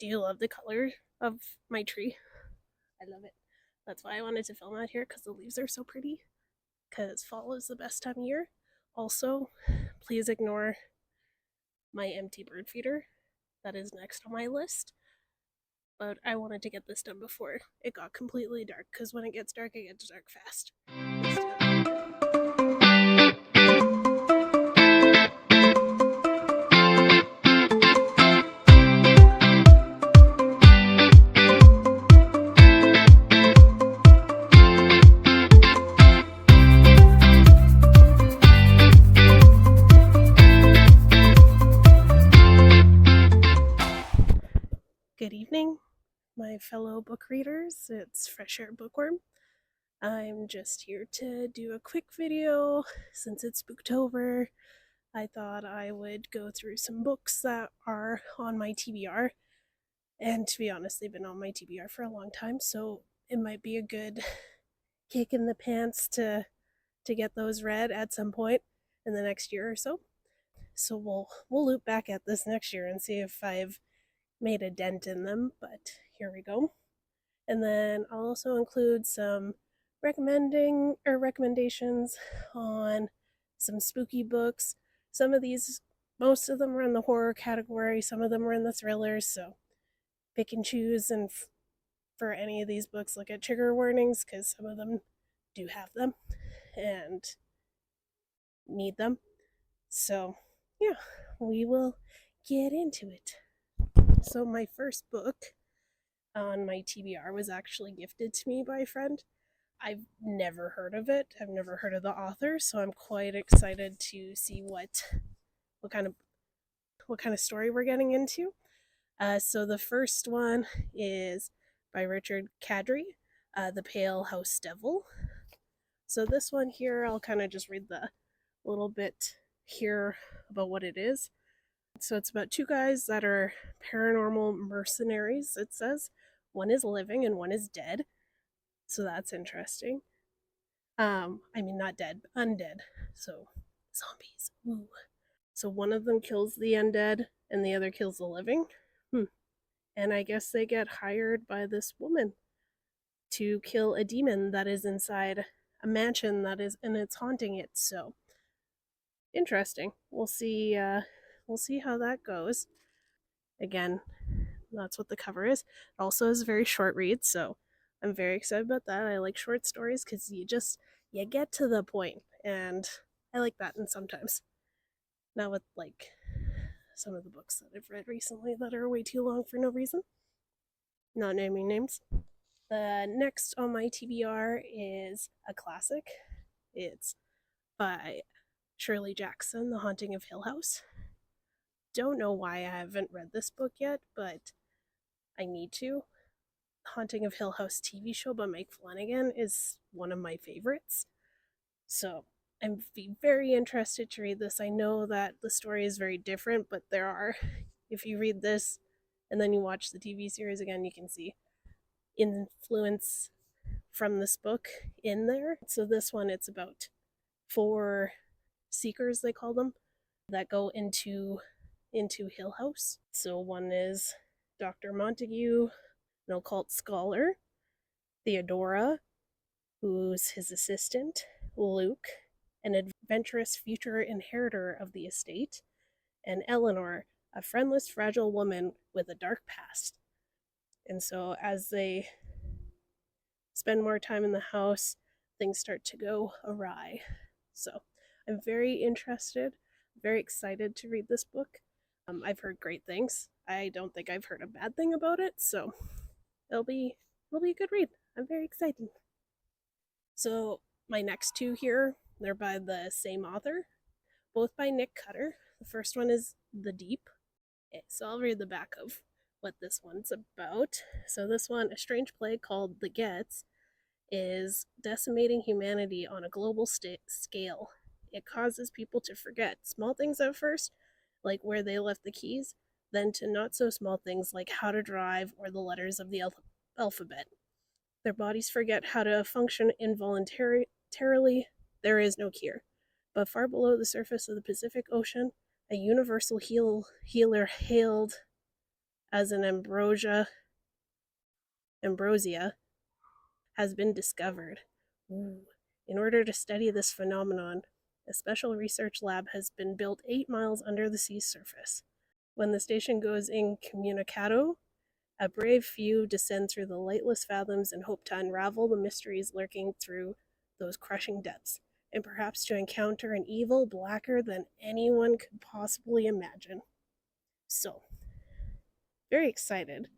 Do you love the color of my tree? I love it. That's why I wanted to film out here, because the leaves are so pretty. Because fall is the best time of year. Also, please ignore my empty bird feeder. That is next on my list. But I wanted to get this done before it got completely dark, because when it gets dark fast. Good evening, my fellow book readers. It's Fresh Air Bookworm. I'm just here to do a quick video since it's Spooktober. I thought I would go through some books that are on my TBR. And to be honest, they've been on my TBR for a long time, so it might be a good kick in the pants to get those read at some point in the next year or so. So we'll loop back at this next year and see if I've made a dent in them, but here we go. And then I'll also include some recommendations on some spooky books. Some of these, most of them are in the horror category, some of them are in the thrillers, so pick and choose. And for any of these books, look at trigger warnings, because some of them do have them and need them. So yeah, we will get into it. So my first book on my TBR was actually gifted to me by a friend. I've never heard of it. I've never heard of the author, so I'm quite excited to see what kind of story we're getting into. So the first one is by Richard Kadrey, The Pale House Devil. So this one here, I'll kind of just read the little bit here about what it is. So it's about two guys that are paranormal mercenaries, it says. One is living and one is dead. So that's interesting. I mean, not dead, but undead. So zombies. Ooh. So one of them kills the undead and the other kills the living. And I guess they get hired by this woman to kill a demon that is inside a mansion that is, and it's haunting it. So interesting. We'll see how that goes. Again, that's what the cover is. It also is a very short read, so I'm very excited about that. I like short stories because you get to the point, and I like that. And sometimes, not with like some of the books that I've read recently that are way too long for no reason. Not naming names. The next on my TBR is a classic. It's by Shirley Jackson, The Haunting of Hill House. Don't know why I haven't read this book yet, but I need to. The Haunting of Hill House TV show by Mike Flanagan is one of my favorites. So I'm very interested to read this. I know that the story is very different, but if you read this and then you watch the TV series again, you can see influence from this book in there. So this one, it's about 4 seekers, they call them, that go into Hill House. So one is Dr. Montague, an occult scholar, Theodora, who's his assistant, Luke, an adventurous future inheritor of the estate, and Eleanor, a friendless, fragile woman with a dark past. And so as they spend more time in the house, things start to go awry. So I'm very interested, very excited to read this book. I've heard great things. I don't think I've heard a bad thing about it, so it'll be a good read. I'm very excited. So my next 2 here, they're by the same author, both by Nick Cutter. The first one is The Deep. Okay, so I'll read the back of what this one's about. So this one, a strange plague called the Gets, is decimating humanity on a global scale. It causes people to forget small things at first, like where they left the keys, then to not so small things like how to drive or the letters of the alphabet. Their bodies forget how to function involuntarily. There is no cure. But far below the surface of the Pacific Ocean, a universal healer hailed as an ambrosia has been discovered. Ooh. In order to study this phenomenon, a special research lab has been built 8 miles under the sea's surface. When the station goes incommunicado, a brave few descend through the lightless fathoms and hope to unravel the mysteries lurking through those crushing depths, and perhaps to encounter an evil blacker than anyone could possibly imagine. So, very excited.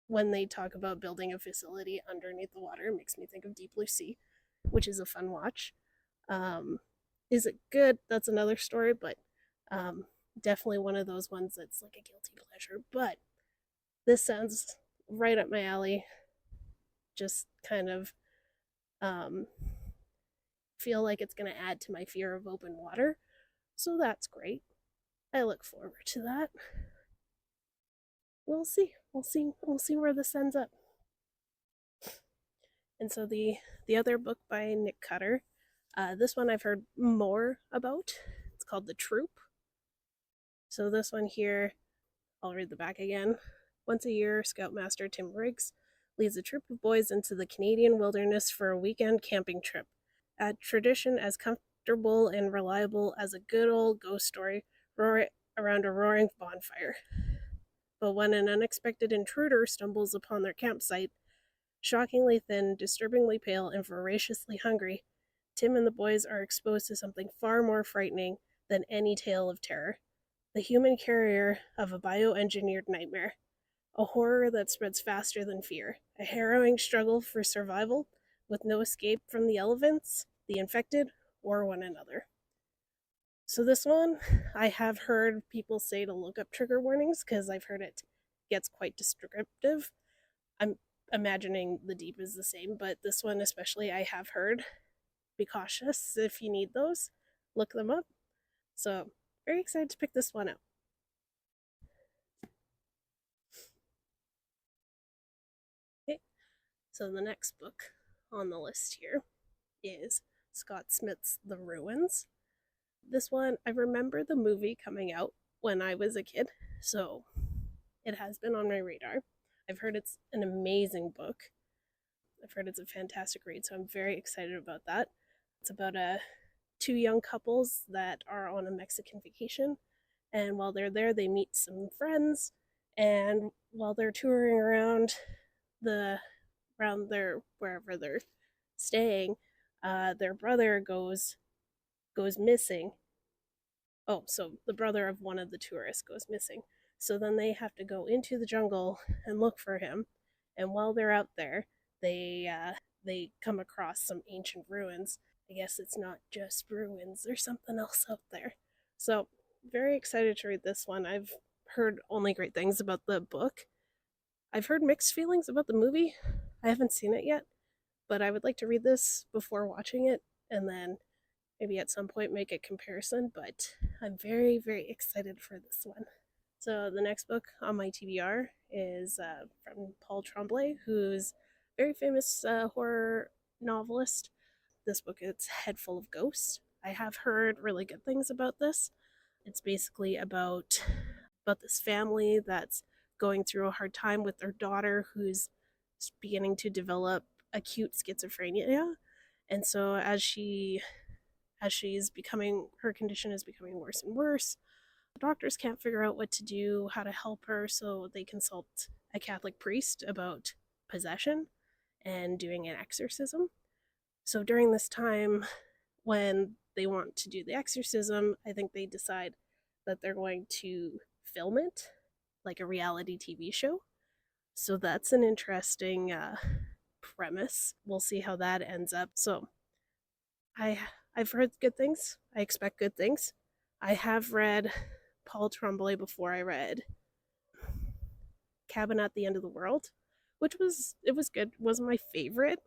When they talk about building a facility underneath the water, it makes me think of Deep Blue Sea, which is a fun watch. Is it good? That's another story, but definitely one of those ones that's like a guilty pleasure. But this sounds right up my alley. Just kind of feel like it's going to add to my fear of open water. So that's great. I look forward to that. We'll see. We'll see where this ends up. And so the other book by Nick Cutter, this one I've heard more about. It's called The Troop. So this one here, I'll read the back again. Once a year, Scoutmaster Tim Riggs leads a troop of boys into the Canadian wilderness for a weekend camping trip. A tradition as comfortable and reliable as a good old ghost story around a roaring bonfire. But when an unexpected intruder stumbles upon their campsite, shockingly thin, disturbingly pale, and voraciously hungry, Tim and the boys are exposed to something far more frightening than any tale of terror. The human carrier of a bioengineered nightmare. A horror that spreads faster than fear. A harrowing struggle for survival with no escape from the elements, the infected, or one another. So this one, I have heard people say to look up trigger warnings because I've heard it gets quite descriptive. I'm imagining the deep is the same, but this one especially I have heard. Be cautious if you need those. Look them up. So very excited to pick this one out. Okay, so the next book on the list here is Scott Smith's The Ruins. This one, I remember the movie coming out when I was a kid, so it has been on my radar. I've heard it's an amazing book. I've heard it's a fantastic read, so I'm very excited about that. It's about two young couples that are on a Mexican vacation, and while they're there, they meet some friends, and while they're touring around wherever they're staying, their brother goes missing. Oh, so the brother of one of the tourists goes missing. So then they have to go into the jungle and look for him. And while they're out there, they come across some ancient ruins. I guess it's not just ruins, there's something else out there. So very excited to read this one. I've heard only great things about the book. I've heard mixed feelings about the movie. I haven't seen it yet, but I would like to read this before watching it and then maybe at some point make a comparison, but I'm very, very excited for this one. So the next book on my TBR is from Paul Tremblay, who's a very famous horror novelist. This book is Head Full of Ghosts. I have heard really good things about this. It's basically about this family that's going through a hard time with their daughter who's beginning to develop acute schizophrenia. And so as she's becoming, her condition is becoming worse and worse. The doctors can't figure out what to do, how to help her, so they consult a Catholic priest about possession and doing an exorcism. So during this time, when they want to do the exorcism, I think they decide that they're going to film it like a reality TV show. So that's an interesting premise. We'll see how that ends up. So I've heard good things. I expect good things. I have read Paul Tremblay before. I read Cabin at the End of the World, which was good. It wasn't my favorite.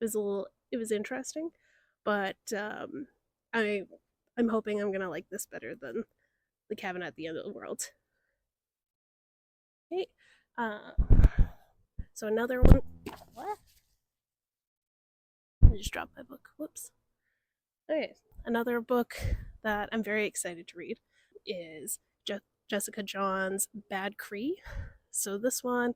It was interesting, but I'm hoping I'm gonna like this better than the Cabin at the End of the World. Okay, so another one. What? I just dropped my book. Whoops. Okay, another book that I'm very excited to read is Jessica John's Bad Cree. So this one,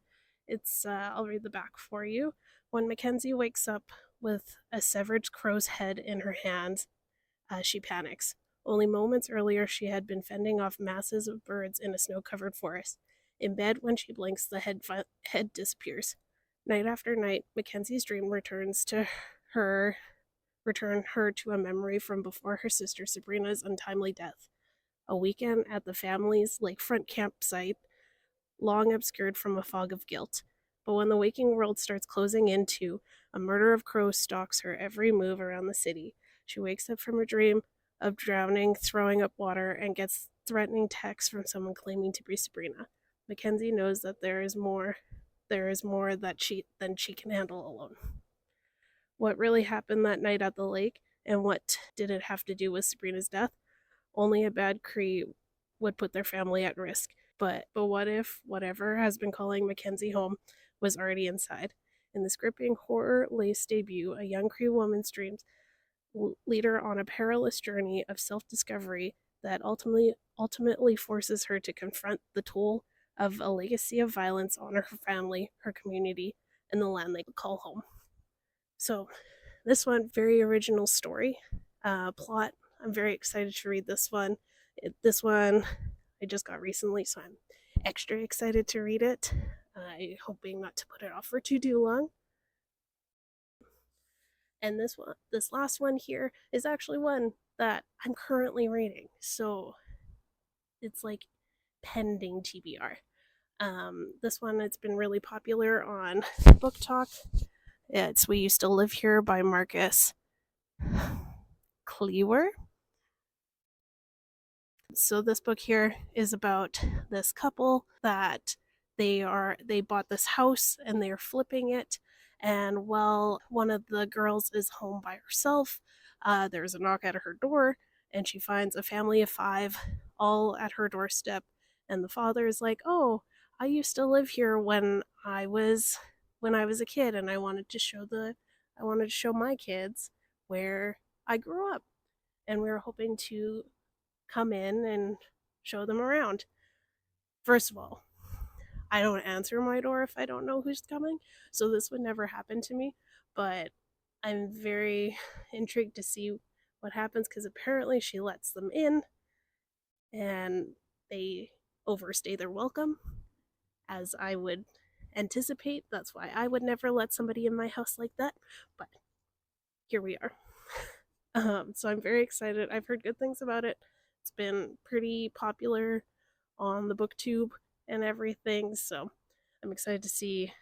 I'll read the back for you. When Mackenzie wakes up with a severed crow's head in her hand, she panics. Only moments earlier, she had been fending off masses of birds in a snow-covered forest. In bed, when she blinks, the head disappears. Night after night, Mackenzie's dream her return her to a memory from before her sister Sabrina's untimely death. A weekend at the family's lakefront campsite, long obscured from a fog of guilt. But when the waking world starts closing in too, a murder of crows stalks her every move around the city. She wakes up from a dream of drowning, throwing up water, and gets threatening texts from someone claiming to be Sabrina. Mackenzie knows that there is more than she can handle alone. What really happened that night at the lake, and what did it have to do with Sabrina's death? Only a bad Cree would put their family at risk. But what if whatever has been calling Mackenzie home was already inside? In this gripping horror-laced debut, a young Cree woman's dreams lead her on a perilous journey of self-discovery that ultimately forces her to confront the toll of a legacy of violence on her family, her community, and the land they call home. So, this one, very original story, plot. I'm very excited to read this one. This one I just got recently, so I'm extra excited to read it. Hoping not to put it off for too long. And this last one here is actually one that I'm currently reading, so it's like pending TBR. This one, it's been really popular on Book Talk. It's We Used to Live Here by Marcus Cleaver. So this book here is about this couple that they bought this house and they're flipping it, and while one of the girls is home by herself, there's a knock at her door, and she finds a family of 5 all at her doorstep, and the father is like, "Oh, I used to live here when I was a kid, and I wanted to show my kids where I grew up, and we were hoping to come in and show them around." First of all, I don't answer my door if I don't know who's coming, so this would never happen to me, but I'm very intrigued to see what happens, because apparently she lets them in and they overstay their welcome, as I would anticipate. That's why I would never let somebody in my house like that, but here we are. So I'm very excited. I've heard good things about it. It's been pretty popular on the booktube and everything, so I'm excited to see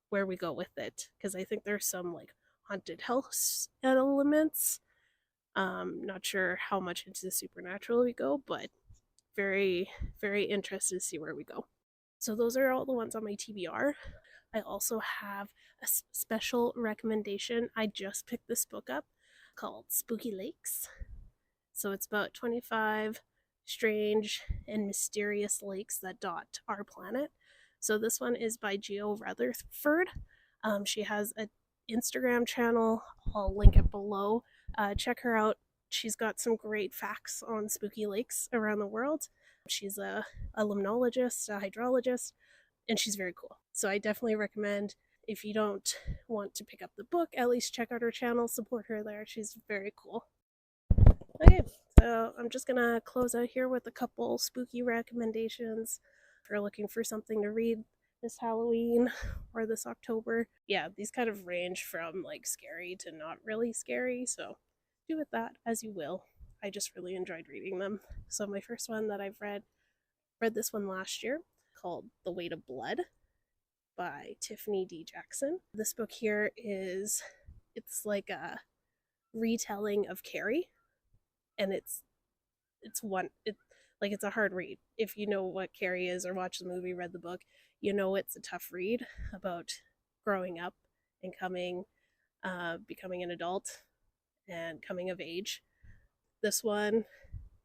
where we go with it, because I think there's some like haunted house elements. Not sure how much into the supernatural we go, but very, very interested to see where we go. So those are all the ones on my TBR. I also have a special recommendation. I just picked this book up called Spooky Lakes. So it's about 25 strange and mysterious lakes that dot our planet. So this one is by Geo Rutherford. She has an Instagram channel. I'll link it below. Check her out. She's got some great facts on spooky lakes around the world. She's a limnologist, a hydrologist, and she's very cool. So I definitely recommend, if you don't want to pick up the book, at least check out her channel, support her there. She's very cool. Okay, so I'm just gonna close out here with a couple spooky recommendations. If you're looking for something to read this Halloween or this October, yeah, these kind of range from like scary to not really scary, so do with that as you will. I just really enjoyed reading them. So my first one that I've read this one last year, called The Weight of Blood by Tiffany D. Jackson. This book here it's like a retelling of Carrie, and it's a hard read. If you know what Carrie is or watch the movie, read the book, you know it's a tough read about growing up and becoming an adult and coming of age. This one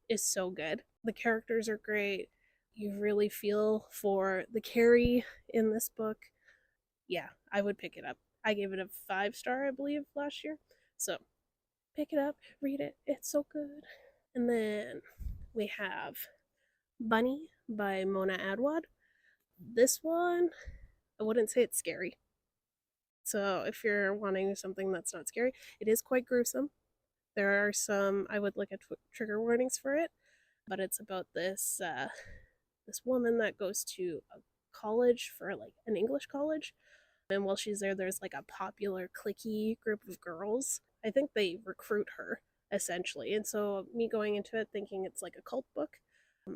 is so good. The characters are great. You really feel for the Carrie in this book. Yeah, I would pick it up. I gave it a 5-star, I believe, last year. So pick it up, read it. It's so good. And then we have Bunny by Mona Adwad. This one, I wouldn't say it's scary. So if you're wanting something that's not scary, it is quite gruesome. There are some, I would look at trigger warnings for it, but it's about this woman that goes to a college for like an English college. And while she's there, there's like a popular cliquey group of girls. I think they recruit her essentially. And so me going into it thinking it's like a cult book,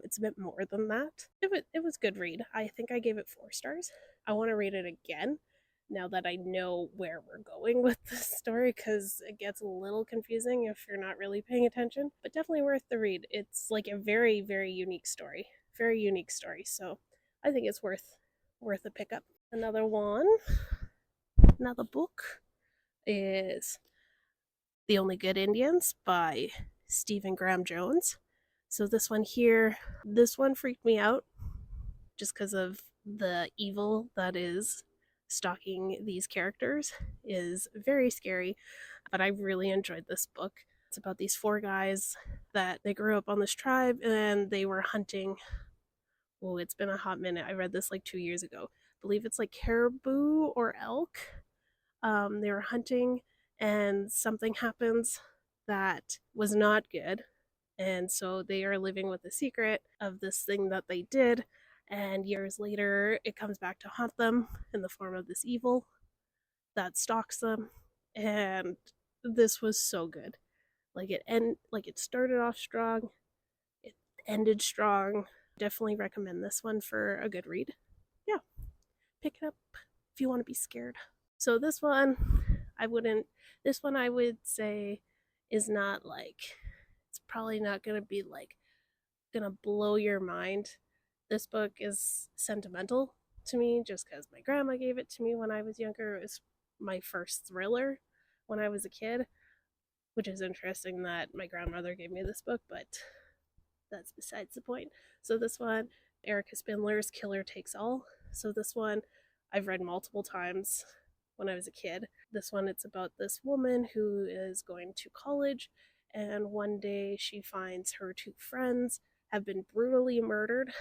it's a bit more than that. It was a good read. I think I gave it 4 stars. I want to read it again now that I know where we're going with the story because it gets a little confusing if you're not really paying attention, but definitely worth the read. It's like a very, very unique story. Very unique story. So I think it's worth a pickup. Another book is The Only Good Indians by Stephen Graham Jones. So this one freaked me out just because of the evil that is stalking these characters is very scary, but I really enjoyed this book. It's about these 4 guys that they grew up on this tribe and they were hunting. Oh, it's been a hot minute. I read this like 2 years ago. I believe it's like caribou or elk. They were hunting and something happens that was not good. And so they are living with the secret of this thing that they did. And years later, it comes back to haunt them in the form of this evil that stalks them. And this was so good. Like it started off strong, it ended strong. Definitely recommend this one for a good read. Yeah, pick it up if you want to be scared. So this one I would say is not like, it's probably not going to be like, going to blow your mind. This book is sentimental to me just because my grandma gave it to me when I was younger. It was my first thriller when I was a kid, which is interesting that my grandmother gave me this book, but that's besides the point. So this one, Erica Spindler's Killer Takes All. So this one I've read multiple times when I was a kid. This one, it's about this woman who is going to college, and one day she finds her 2 friends have been brutally murdered,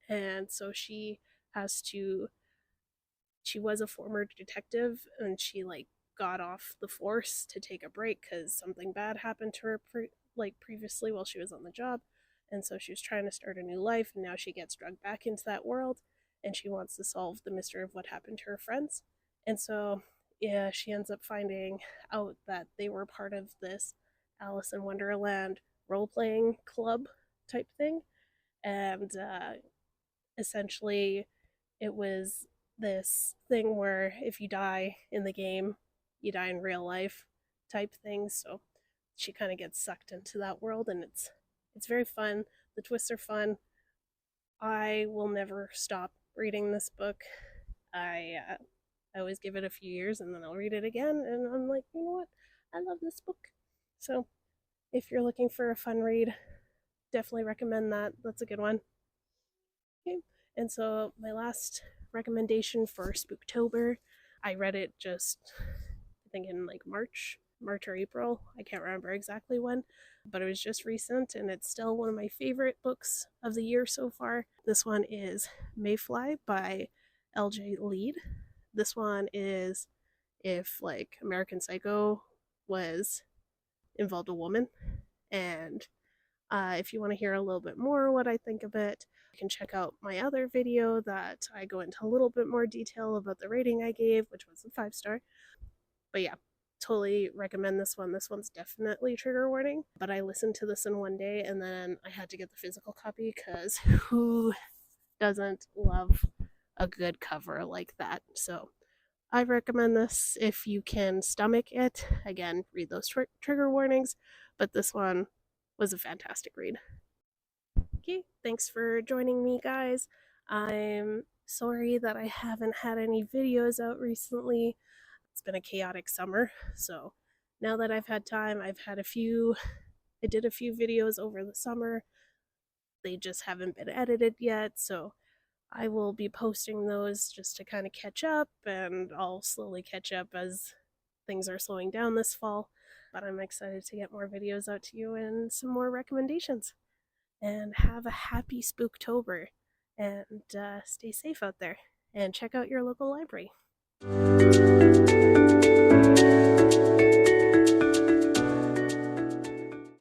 and so has to she was a former detective and she like got off the force to take a break because something bad happened to her previously while she was on the job, and so she was trying to start a new life, and now she gets dragged back into that world and she wants to solve the mystery of what happened to her friends. And so yeah, she ends up finding out that they were part of this Alice in Wonderland role-playing club type thing. And essentially it was this thing where if you die in the game, you die in real life type thing. So she kind of gets sucked into that world, and it's very fun. The twists are fun. I will never stop reading this book. I always give it a few years and then I'll read it again, and I'm like, you know what? I love this book. So if you're looking for a fun read, definitely recommend that. That's a good one. Okay. And so my last recommendation for Spooktober, I read it just I think in like March or April. I can't remember exactly when, but it was just recent and it's still one of my favorite books of the year so far. This one is Mayfly by LJ Lead. This one is if like American Psycho was involved a woman. And if you want to hear a little bit more what I think of it, you can check out my other video that I go into a little bit more detail about the rating I gave, which was a 5 star. But yeah, totally recommend this one. This one's definitely trigger warning, but I listened to this in one day and then I had to get the physical copy because who doesn't love a good cover like that? So I recommend this if you can stomach it. Again, read those trigger warnings, but this one was a fantastic read. Okay, thanks for joining me, guys. I'm sorry that I haven't had any videos out recently. It's been a chaotic summer, so now that I've had time, I did a few videos over the summer. They just haven't been edited yet, so I will be posting those just to kind of catch up, and I'll slowly catch up as things are slowing down this fall. But I'm excited to get more videos out to you and some more recommendations. and have a happy Spooktober. And stay safe out there. And check out your local library.